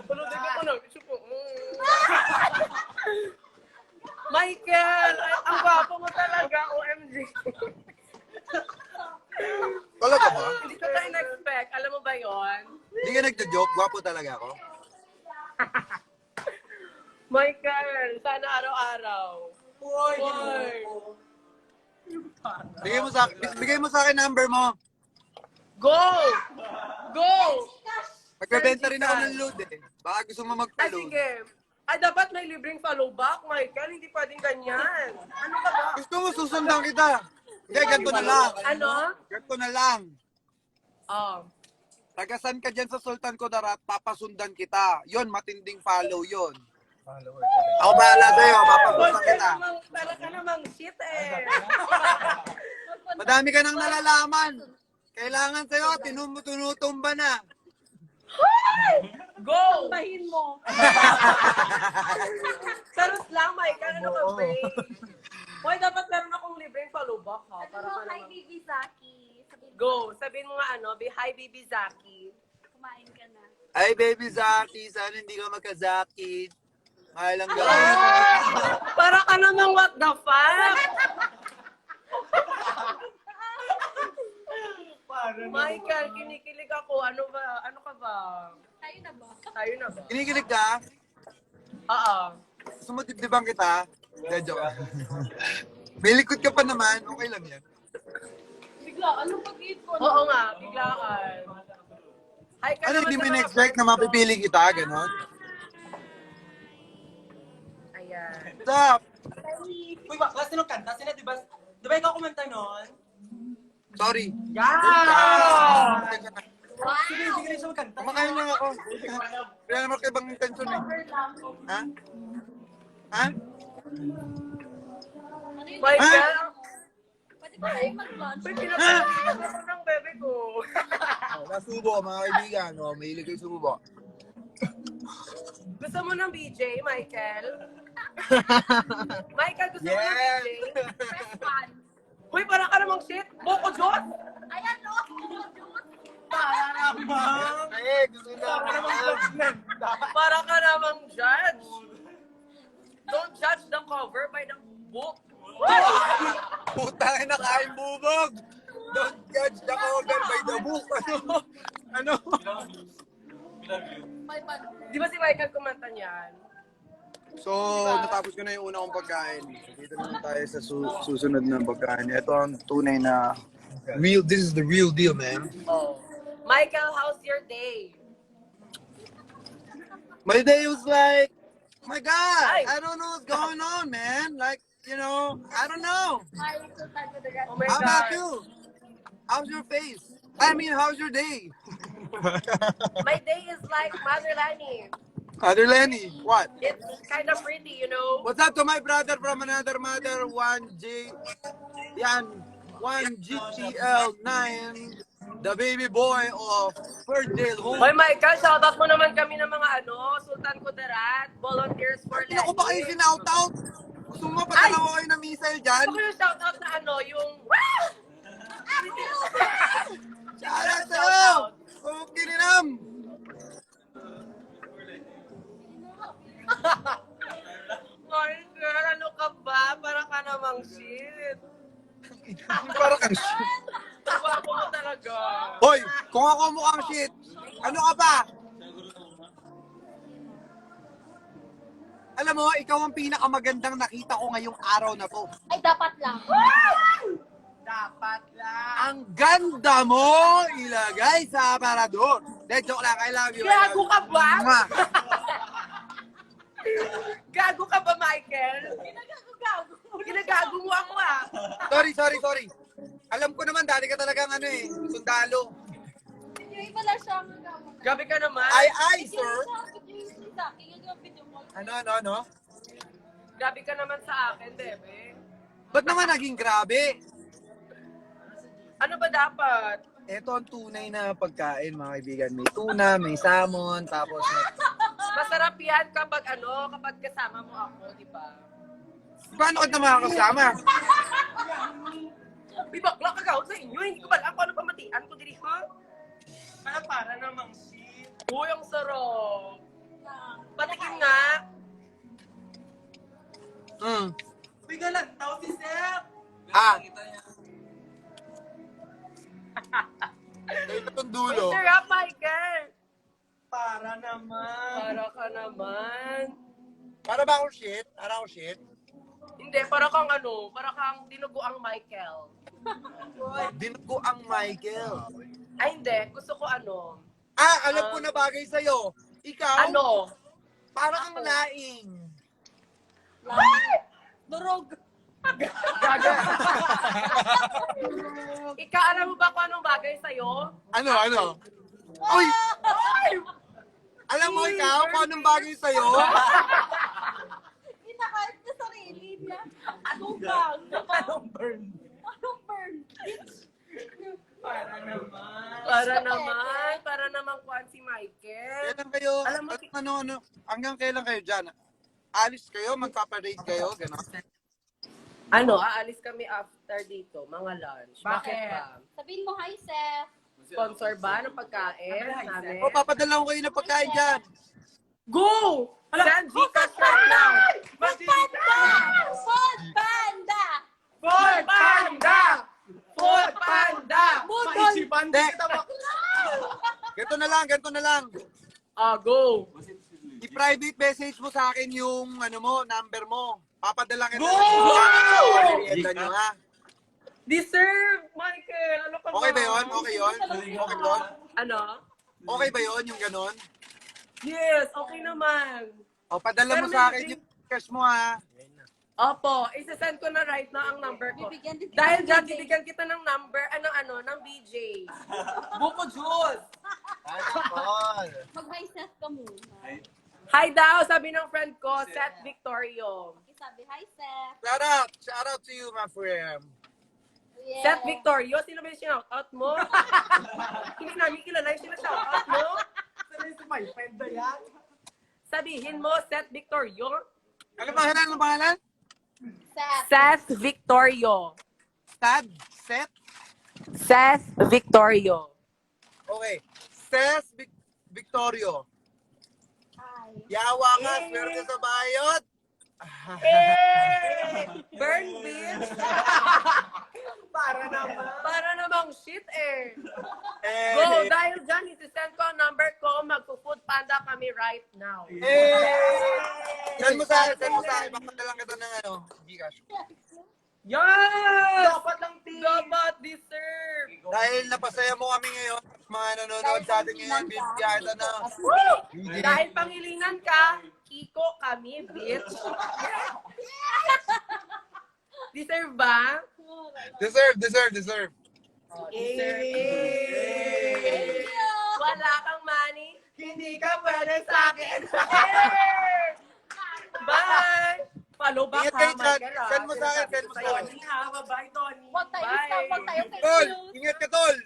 Tulogin ko na. Michael, ang gwapo mo talaga, OMG. Talaga ba? Hindi ko tayo na-expect. Alam mo ba yon? Hindi ka nagja-joke. Gwapo talaga ako. Michael, sana araw-araw. Hoy! Bigay mo sa akin number mo. Go! Go! Magbebenta rin ako ng load eh. Baka gusto mo Ay, magpa-load. sige. Ay, dapat may libreng follow back, Michael. Hindi pwedeng ganyan. Ano ka ba? Gusto mo susundan kita. Hindi, ganito na lang. Ano? Ganito na lang. Oh. Tagasan ka dyan sa Sultan Kudarat, papasundan kita. Yon, matinding follow yon. Ako bahala sa'yo, papasundan kita. Para ka namang shit eh. Madami ka nang nalalaman. Kailangan sa'yo, tinutumba na. Go! Bahin mo. Sarot lang, Michael. Ano ka, babe? Hoy, dapat meron akong libreng follow back, ha? Para Hello, ka hi, naman. Bibi Zaki. Sabihin mo, Go! Sabihin mo nga hi, Bibi Zaki. kumain ka na. Ay, baby Zaki, sana hindi ka magkazaki. Mahalang Ah! gawin. Para ka namang what the fuck? Michael, kinikilig ako. Ano ba? Ano ka ba? Tayo na ba? Tayo na ba? Kinikilig ka? Oo. Sumudibdibang kita? Hindi, joke. May likod ka pa naman, okay lang yan. Bigla, anong pag-eat ko? Oo nga, biglaan. Hi ka Ano, naman hindi sa mo mga in-expect na mapipili kita, gano'n? Ayan. What's up? Uy, bakla, sino kanta? Sino, di ba ikaw kumanta nun? Sorry. Yeah! Sige, hindi ka rin siya magkanta. Kumakain lang ako. Kaya naman kayo bang intention eh. Ha? Ha? Michael, Pwede ba tayo mag-lunch? ba't pinapalagay ko ng bebe ko? Nasubo, mga kaibigan. Oh, mahilig kayo sumubo. Gusto mo ng BJ, Michael? Michael, gusto mo Yes. ng DJ? Press 1. Uy, parang ka namang shit. Boko Diyos! Ayan, no? Para naman. Eh, gusto Para naman na. judgment. Para ka namang judge. Don't judge the cover by the book. Putang ina, kain bubog! Don't judge the cover by the book. Ano? Di ba si Michael kumanta niyan? So, natapos ko na yung una kong pagkain. Dito naman tayo sa susunod na pagkain. Ito ang tunay na this is the real deal, man. Oh. Michael, how's your day? My day was like, my God, Ay. I don't know what's going on, man. Like, you know, I don't know. Oh my How about God. you? How's your face? I mean, how's your day? My day is like Mother Lenny. Other Lenny, what? It's kind of pretty, you know? What's up to my brother from another mother, 1GTL9, the baby boy of Ferndale Home. Hoy Michael, shoutout mo naman kami ng mga Sultan Kudarat, Volunteers for Hindi ako ba kayo Lenny. sinoutout? Gusto mo padala ko kayo ng missile dyan? Gusto ko yung shoutout na yung... Shout out sa'yo! Okay ninam! Michael, ano ka ba? Para ka namang shit. Para kang shit. Gwapo mo talaga. Hoy, kung ako mukhang shit, ano ka ba? Alam mo, ikaw ang pinakamagandang nakita ko ngayong araw na to. Ay, dapat lang. Dapat lang. Ang ganda mo ilagay sa aparador. De, joke lang, I love you. I love Gago you. ka ba? Mwah. Gago ka ba, Michael? Ginagago mo ako ah. Sorry. Alam ko naman, dati ka talagang sundalo. Hindi pala siya ang gamot. Gabi ka naman. Ay, sir. Ano? Gabi ka naman sa akin, bebe. Ba't naman naging grabe? Ano ba dapat? Ito ang tunay na pagkain, mga kaibigan. May tuna, may salmon, tapos Masarap yan kapag kapag kasama mo ako, di ba? paano ka na makakasama? Uy, bakla ka gawin sa inyo. Hindi ko ba alam kung ano pamatian ko diri, ha? Para namang shit. Uy, ang sarap. Patikin nga. Biga lang, tao si Seth. Ah. Ito itong dulo. Uy, sarap, Michael. Para naman. Para ka naman. Para ba akong shit? Para akong shit? Hindi, para kang para kang dinuguang Michael. Dinugo ang Michael. Ay, hindi. Gusto ko Alam ko na bagay sa'yo. Ikaw, para kang laing. Durog. Gaga. Ika, alam mo ba kung anong bagay sa'yo? Ano? Uy! Alam mo ikaw kung anong bagay sa'yo? Pinakalit na sarili niya. Anong bang? Anong burn? Anong burn? Para naman. Para naman kuhan si Michael. Kailan kayo, Alam mo, hanggang kailan kayo dyan? Alis kayo, magpaparade kayo, gano'n? Aalis kami after dito, mga lunch. Bakit Bakit? ba? Sabihin mo, hi, Seth. Sponsor ba ng pagkain Hi, namin? O, papadala ko kayo ng pagkain dyan. Go! Send Gcash right now! Food Panda! Food Panda! Food Panda! Maisipan Hindi. kita ba? Ganito na lang. Go! I-private message mo sa akin yung number mo. Papadala kita. Go! Merienda nyo, ha? Deserve, Michael! Ano ka ba? Okay ba yun? Okay yun? Ano? Okay ba yun, yung ganon? Yes, okay naman. O, padala mo Pero sa may- akin yung cash mo, ha? Opo, isasend ko na right now ang number ko. Bibigyan din kita Dahil ng dyan, BJ. bibigyan kita ng number, ng BJ. Buko Juice! Mag-hi, Seth ka muna. Hi daw, sabi ng friend ko, Seth Victorio. Sabi, hi, Seth. Shout out to you, my friend. Yeah. Seth Victorio, sino ba yung shout-out mo? Hindi namin kilala yung sinashoutout mo. Sanay si my friend na yan. Sabihin mo, Seth Victorio. Ano pangalan? Ano pangalan? Seth. Seth Victorio. Tad? Seth? Seth Victorio. Okay. Seth Victorio. Hi. Yawa ka, swerte sa bayot. Burn, bitch! Para namang shit eh. Go, dahil dyan, isi-send ko ang number ko, magpo-food panda kami right now. Send mo sa akin. Magpadalang kita ng Gcash. Yes! Dapat lang, team. Dapat deserve. Dahil napasaya mo kami ngayon, mga nanonood sa atin ngayon, bibigyan kita na. Dahil pangilingan ka, iko kami, bitch. Deserve ba? Deserve. Wala kang money, hindi ka pwede sa akin. Bye! Follow back Ingat ha, kayo dyan. Michael. Send mo sa akin. Tony ha, bye Tony. Huwag tayo Bye. stop, huwag tayo fake Tol, news. ingat ka, Tol.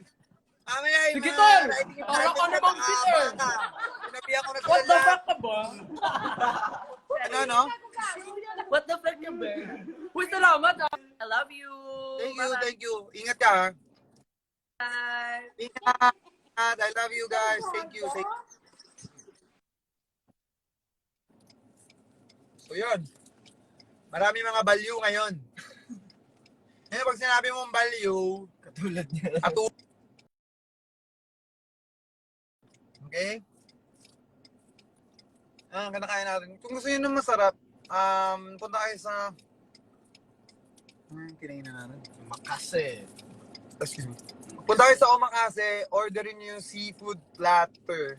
Mamaya yung Sige, mga Tol. writing Para ka assignment namang na cheater. mahaba ka. Sinabihan ko na What the sila. fuck ka ba? No? What the fuck ka ba? Uy, salamat ha. I love you. Thank you. Ingat ka, ha. Bye. Ingat. I love you guys. Thank you. So, yun. Marami mga balyo ngayon. Ngayon, pag sinabi mong balyo, Katulad niya. Okay? Kinakain natin. Kung gusto nyo ng masarap, punta kayo sa... kinain na natin. Makase. Excuse me. Punta kayo sa Omakase, orderin nyo yung seafood platter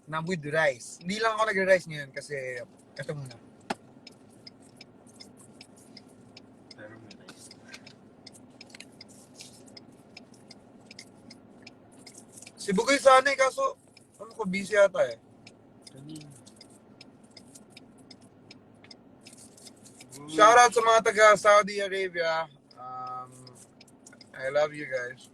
na with rice. Hindi lang ako nag-rice ngayon kasi ito muna. Pero may rice. Si Bugoy sana kaso ano ko busy yata eh. Shoutout sa mga taga Saudi Arabia. I love you guys.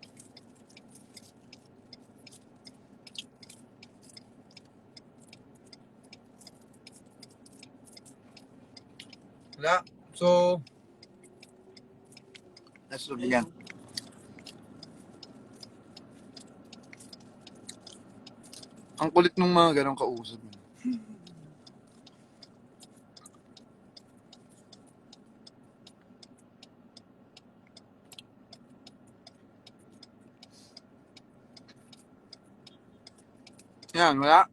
Wala. So, let's look again. Ang kulit ng mga ganong kausap. Yan, wala.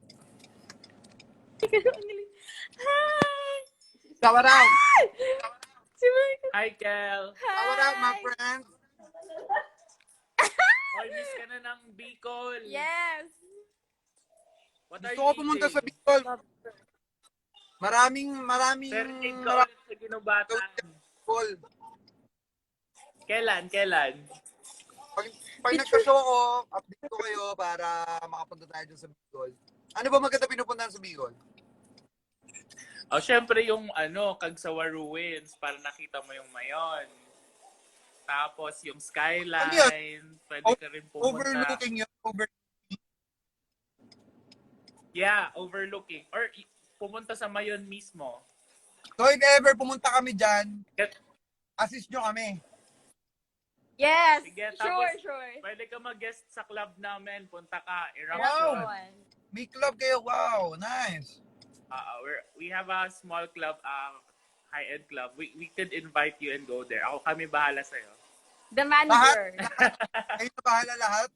Shout out! Hi, Kel. Shout out, my friends! Hoy, miss ka na ng Bicol. Yes. What are Gusto ko you pumunta sa eating? Bicol. Maraming Serenade ka ulit sa Ginubatan. Bicol. Kailan? Pag nagka-show ako, update ko kayo para makapunta tayo dyan sa Bicol. Ano ba maganda pinupuntahan sa Bicol? Oh, syempre yung Kagsawa Ruins para nakita mo yung Mayon. Tapos yung skyline, pwede ka rin pumunta. Overlooking yun. Yeah, overlooking. Or pumunta sa Mayon mismo. So if ever pumunta kami dyan, assist nyo kami. Yes. Sige, Sure, tapos sure. pwede ka mag-guest sa club namin. Punta ka, Wow. Eruption. May club kayo. Wow, nice. We have a small club, high-end club. We could invite you and go there. Kami bahala sa'yo. The manager. Kayo na bahala lahat.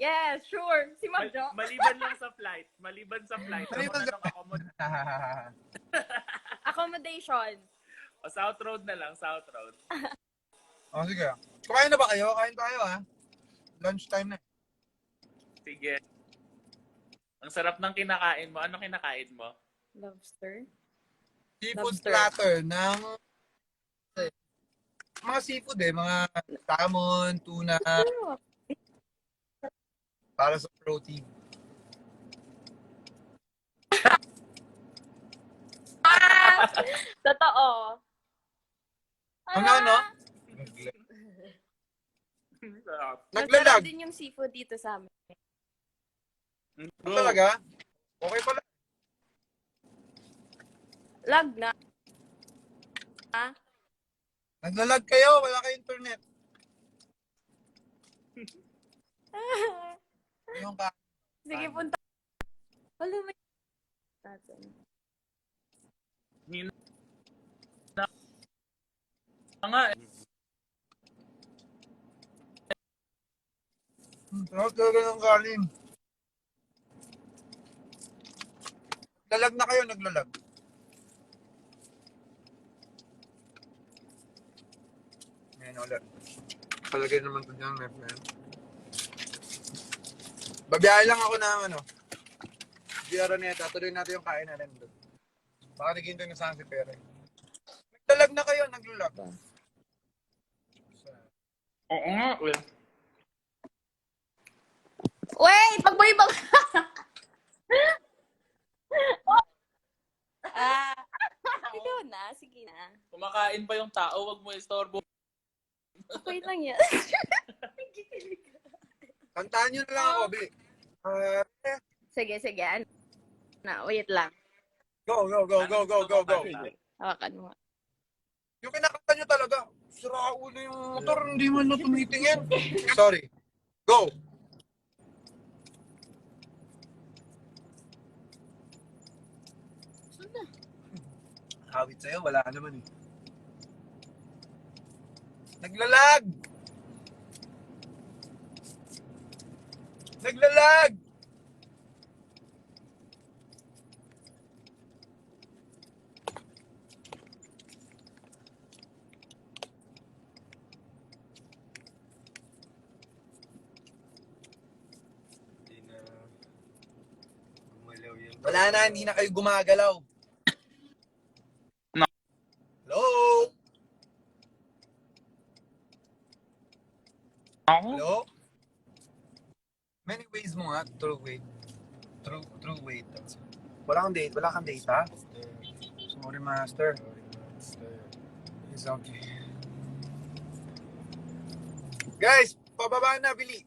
Yes, sure. Si Magjo. Maliban lang sa flight. Maliban sa flight. Maliban sa Accommodation. O, South Road na lang, South Road. Oh, sige. Kumain na ba kayo? Kain tayo, ha? Lunchtime na. Sige. Ang sarap ng kinakain mo. Ano kinakain mo? Lobster. Seafood Lobster. platter ng mga seafood mga salmon, tuna, para sa protein. Totoo. Ano? Sarap. Naglalag. Masarap din yung seafood dito sa amin. Talaga? Okay pala. Lag na. Naglalag kayo, wala kayo internet. Yung ka. Sige, punta. Wala may... Nga, Sarap talaga ng kanin. Lalag na kayo, naglalag. Ngayon ulit. Palagay naman ito dyan, my friend. Babiyahe lang ako ng ano. Di Araneta, tuloy natin yung kain natin doon. Baka naghintay na saan si Pere. Naglalag na kayo, naglalag. oo nga. Wait! Pagbaybag! Ikaw na. Sige na. Kumakain pa yung tao, wag mo istorbo. Wait lang yan. Kantahan nyo na lang ako, Bi. Sige, sige. Ano? Na, wait lang. Go. Hawakan mo. Yung kinakanta nyo talaga, sira ulo yung motor, hindi man na tumitingin. Sorry. Go! Hawit sa'yo, wala ka naman eh. Naglalag! Naglalag! Hindi na gumalaw yun. Wala na, hindi na kayo gumagalaw. No. Hello? Ako? Hello? Many ways mo nga, true wait. True wait. Wala kang data? Sorry, master. It's okay. Guys, pababa na, Bili.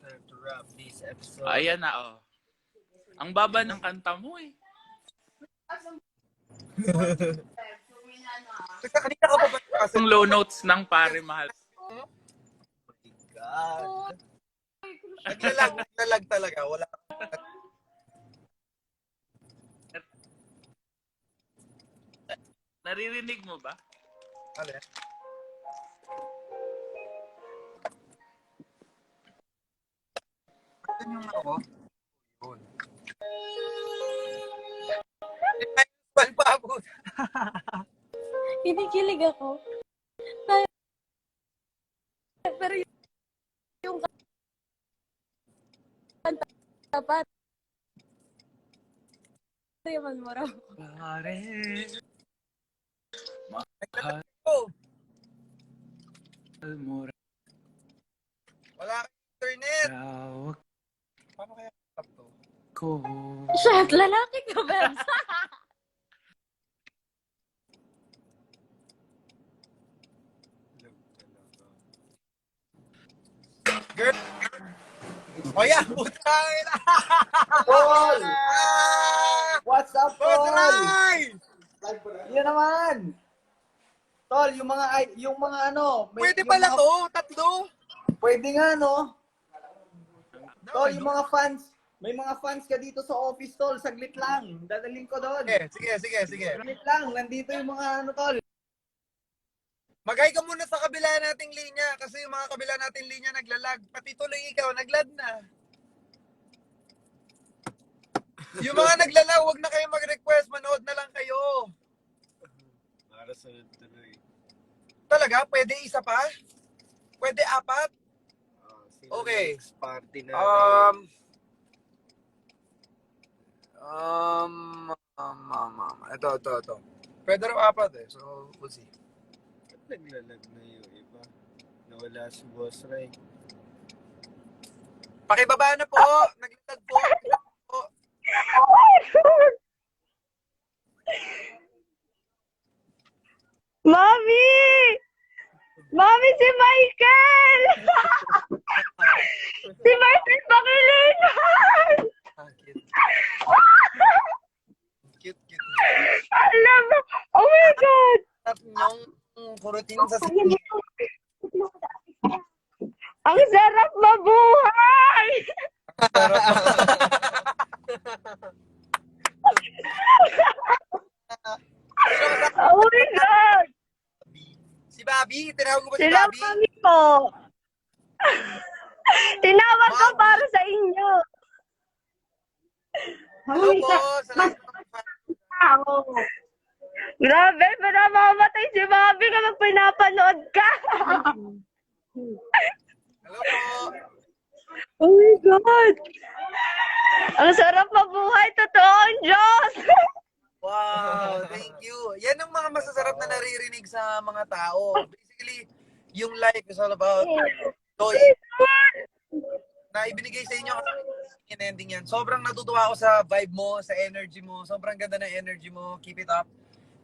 Time to wrap this episode. Ayan na, oh. Ang baba ng kanta mo eh. Teka, kanina ka pa ba kasi? Yung low notes ng pare mahal. Oh my God. Naglalag talaga. Wala. Naririnig mo ba? Ano yan? Ano yung ako? Yun. Palpabot. Kinikilig ako. Pero yung kanta dapat yaman mo raw. Pare. Oh, Mahal mo wala kang internet. raw Paano kaya tap to? ko. Shit, lalaki ka, Bebs. Girl. Oh yeah, putang ina. Tol! Ah! What's up, Tol? Patray! Yan naman! Tol, yung mga ano... Pwede yung pala mga- to, tatlo. Pwede nga, no? Tol, yung mga fans, may mga fans ka dito sa office, Tol. Saglit lang. Dadaling ko doon. Sige. Saglit lang. Nandito yung mga ano, Tol. Mag-hi ka muna sa kabila nating linya kasi yung mga kabila nating linya naglalag. Pati tuloy ikaw, naglag na. Yung mga naglalag, wag na kayo mag-request. Manood na lang kayo. Para sunod tuloy. Talaga? Pwede isa pa? Pwede apat? Sino Okay. next party natin? Ito. Pwede raw apat eh. So, we'll see. Ba't naglalag na yung iba? Nawala si Boss Ray. Pakibaba na po. Naglalag po. Mami! Mami, si Michael! Si Michael Pangilinan! Ah, cute. Cute. Alam mo, oh my God! Sarap yung kurutin sa sili. Ang sarap mabuhay! Oh my God! Si Bobby, tinawag mo ba si Sila Bobby? mami po. Tinawag ko para sa inyo. Hello po, sa lahat ng Tao. Grabe, pero mamatay si Bobby kapag pinapanood ka. Hello po. Oh my God! Ang sarap mabuhay, totoo ang Diyos! Wow, thank you. Yan ang mga masasarap na naririnig sa mga tao. Basically, yung life is all about joy na ibinigay sa inyo kasi in ending yan. Sobrang natutuwa ako sa vibe mo, sa energy mo. Sobrang ganda ng energy mo. Keep it up.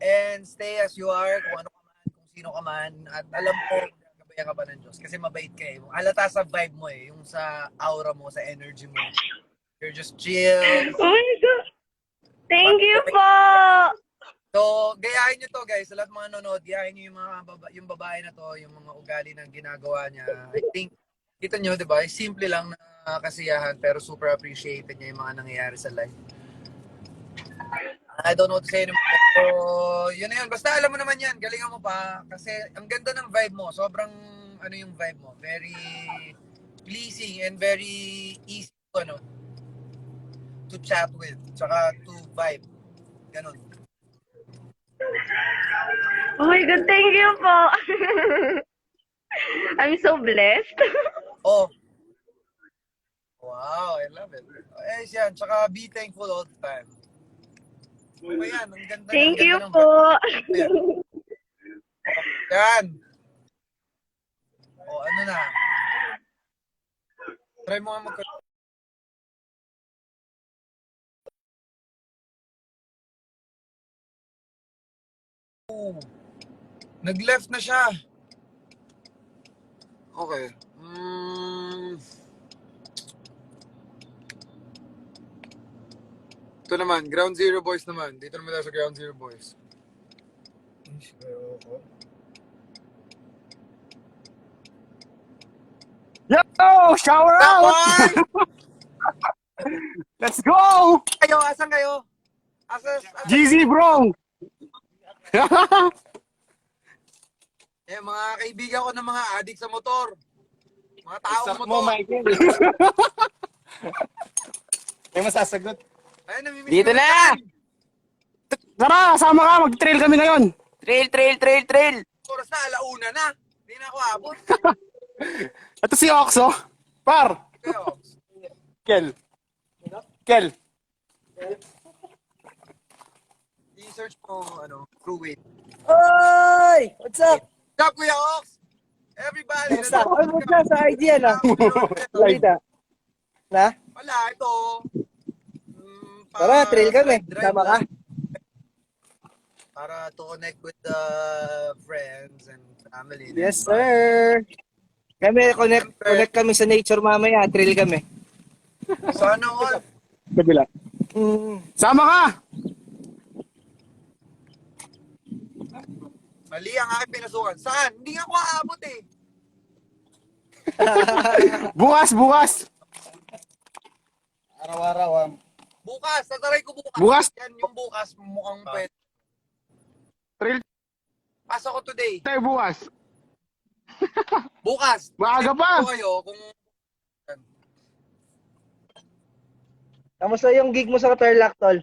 And stay as you are, kung ano ka man, kung sino ka man. At alam ko, gabayan ka ba ng Diyos. Kasi mabait ka eh. Halata sa vibe mo eh. Yung sa aura mo, sa energy mo. You're just chill. Oh my God! Thank you po! So, gayahin nyo to guys. Sa lahat mga nanonood, gayahin nyo yung babae na to, yung mga ugali na ginagawa niya. I think, kita nyo, di ba? Simple lang na kasiyahan, pero super appreciated niya yung mga nangyayari sa life. I don't know what to say anymore. So, yun na yun. Basta alam mo naman yan. Galingan mo pa. Kasi ang ganda ng vibe mo. Sobrang, ano yung vibe mo. Very pleasing and very easy to chat with. Tsaka to vibe. Ganon. Oh my God, thank you po! I'm so blessed. Oh. Wow, I love it. Eh, yan. Tsaka be thankful all the time. Okay yan. Ang ganda. Thank ang you ganda ng po! vibe. Yan. Yan. O, ano na. Try mo nga nag-left na siya. Okay. Ito naman, Ground Zero Boys naman. Dito naman tayo sa Ground Zero Boys. Yo! Shower out! Boy! Let's go! Kayo, asan kayo? GZ bro! Eh, mga kaibigan ko ng mga adik sa motor. Mga taong Sak motor. mo, Michael. May masasagot. Ay, namimiss Dito ko na! yan. Tara, sama ka. Mag-trail kami ngayon. Trail. Oras na, alauna na. Hindi na ako abot. Ito si Oxo. Par. Kayo. Kel. I-search mo, crew weight. Oy! What's up? What's up, Kuya Ox? Everybody. What's up? Ano ka sa idea na? Balita. Na? Wala, ito. Tara, trail kami. Drive Tama ka? lang. Para to connect with the friends and family. Yes, sir. Kami, connect kami sa nature mamaya. Trail kami. Sana all. Kabila. Sama ka. Mali ang aking pinasukan. Saan? Hindi nga ako aabot eh. Bukas. Araw-araw. Bukas, tataray ko bukas. Bukas? Yan yung bukas, mukhang pwede. Trail Pasok ko today. tayo bukas. Bukas. Maaga pa. Check ko kayo kung Kamusta yung gig mo sa Tarlac, tol?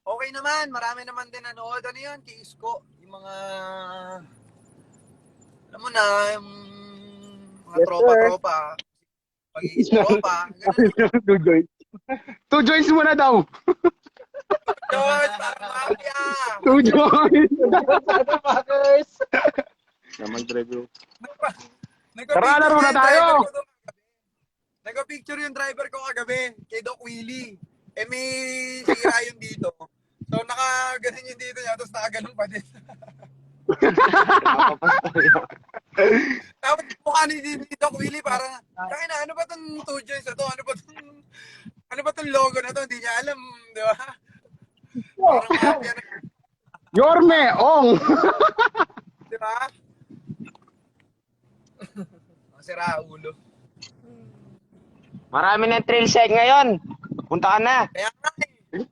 okay naman. Marami naman din nanood. Ano yun? Kay Isko. Yung mga... Alam mo na, yung mga Yes, tropa-tropa. Pag-tropa. Two joints muna daw. Yun, mafia. Two joints. Tara, laro na tayo. Nagpa-picture yung driver ko kagabi kay Doc Willie. Eh may sira yung dito. So nakaganon yung dito niya tapos nakaganon pa din. Tapos mukha ni Doc Willie parang kaya na ano ba tong two joints na to? Ano ba tong logo na to? Hindi niya alam, di ba? Parang mafia na. Yorme, Ong. Di ba? Sira ulo. Marami ng trail set ngayon. Punta ka na. Kaya nga eh.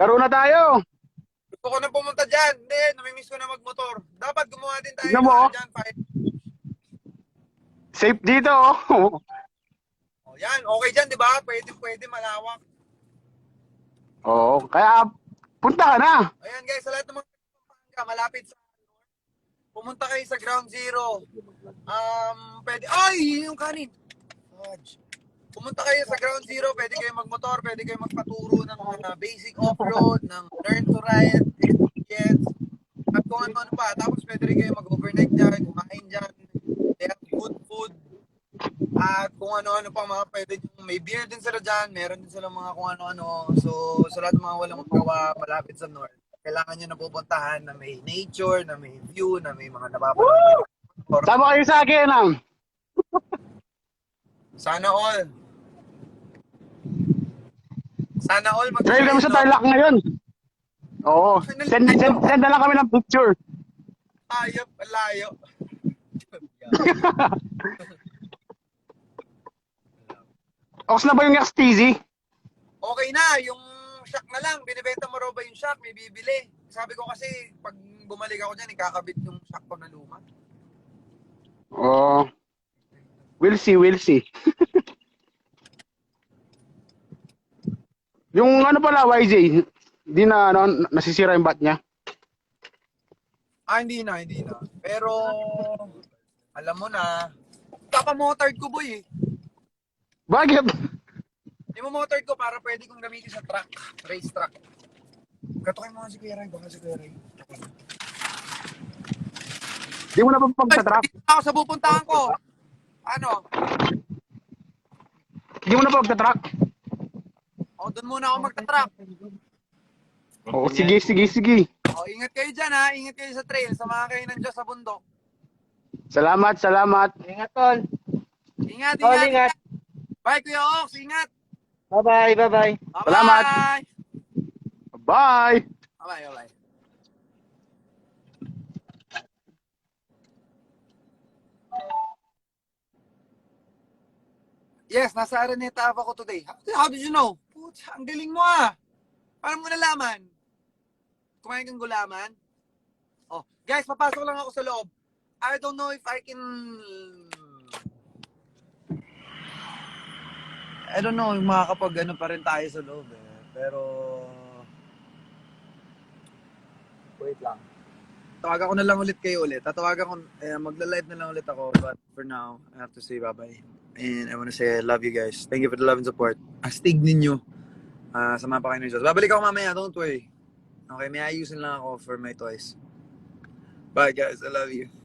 Laro na tayo. Gusto ko na pumunta dyan. Hindi, namimiss ko na magmotor. Dapat gumawa din tayo Tignan mo, oh. dyan. Safe dito, oh. Oh, yan, okay dyan, di ba? Pwede, malawak. Oo, kaya punta ka na. Ayan guys, sa lahat ng mga malapit sa pumunta kayo sa Ground Zero. Pwede, ay, yung kanin. Fudge. Pumunta kayo sa Ground Zero, pwede kayo magmotor, pwede kayo magpaturo ng mga basic off-road, ng learn to ride, experience, at kung ano pa. Tapos pwede rin kayo mag-overnight dyan, kumain dyan. They have good food. At kung ano-ano pa mga pwede, may beer din sila dyan, meron din sila mga kung ano-ano. So, sa lahat ng mga walang magawa malapit sa north, kailangan nyo na pupuntahan na may nature, na may view, na may mga napapanood. Sama kayo sa akin, ah. Sana all. Sana all Trail kami sa Tarlac ngayon. Oo, send na lang kami ng picture. Ayop, layo. Ox na ba yung XTZ? Okay na, yung shock na lang. Binibenta mo raw ba yung shock? May bibili. Sabi ko kasi, pag bumalik ako dyan, ikakabit yung shock ko na luma. Oo. We'll see. Yung ano pala, YJ, di na nasisira yung bat niya. Hindi na. Pero, alam mo na, kapa-motored ko, boy eh. Bakit? Yung motored ko para pwede kong gamitin sa truck, race truck. Katukin mo nga si Kuya Ray, baka si Kuya Ray. Di mo na pagtatrack? Dito ako sa pupuntahan ko. Ano? Di mo na pagtatrack? O, doon muna ako magta-truck. Oo, sige. O, ingat kayo dyan ha. Ingat kayo sa trail. Samahan kayo ng Diyos sa bundok. Salamat. Ingat, tol. Ingat. Bye, Kuya Ox. Ingat. Bye-bye. Salamat. Bye! Bye. Yes, nasa Araneta Ave ako today. How did you know? Putz, ang galing mo ah. Paano mo nalaman? Kumain kang gulaman? Oh, guys, papasok lang ako sa loob. I don't know if I can... I don't know, makakapag ano pa rin tayo sa loob eh. Pero... Wait lang. Tawagan ko na lang ulit kayo ulit. Tatawagan ko, magla-live na lang ulit ako. But for now, I have to say bye-bye. And I want to say I love you guys. Thank you for the love and support. Astig ninyo. Sama pa kayo ng Diyos. Babalik ako mamaya, don't worry. Okay, may ayusin lang ako for my toys. Bye guys, I love you.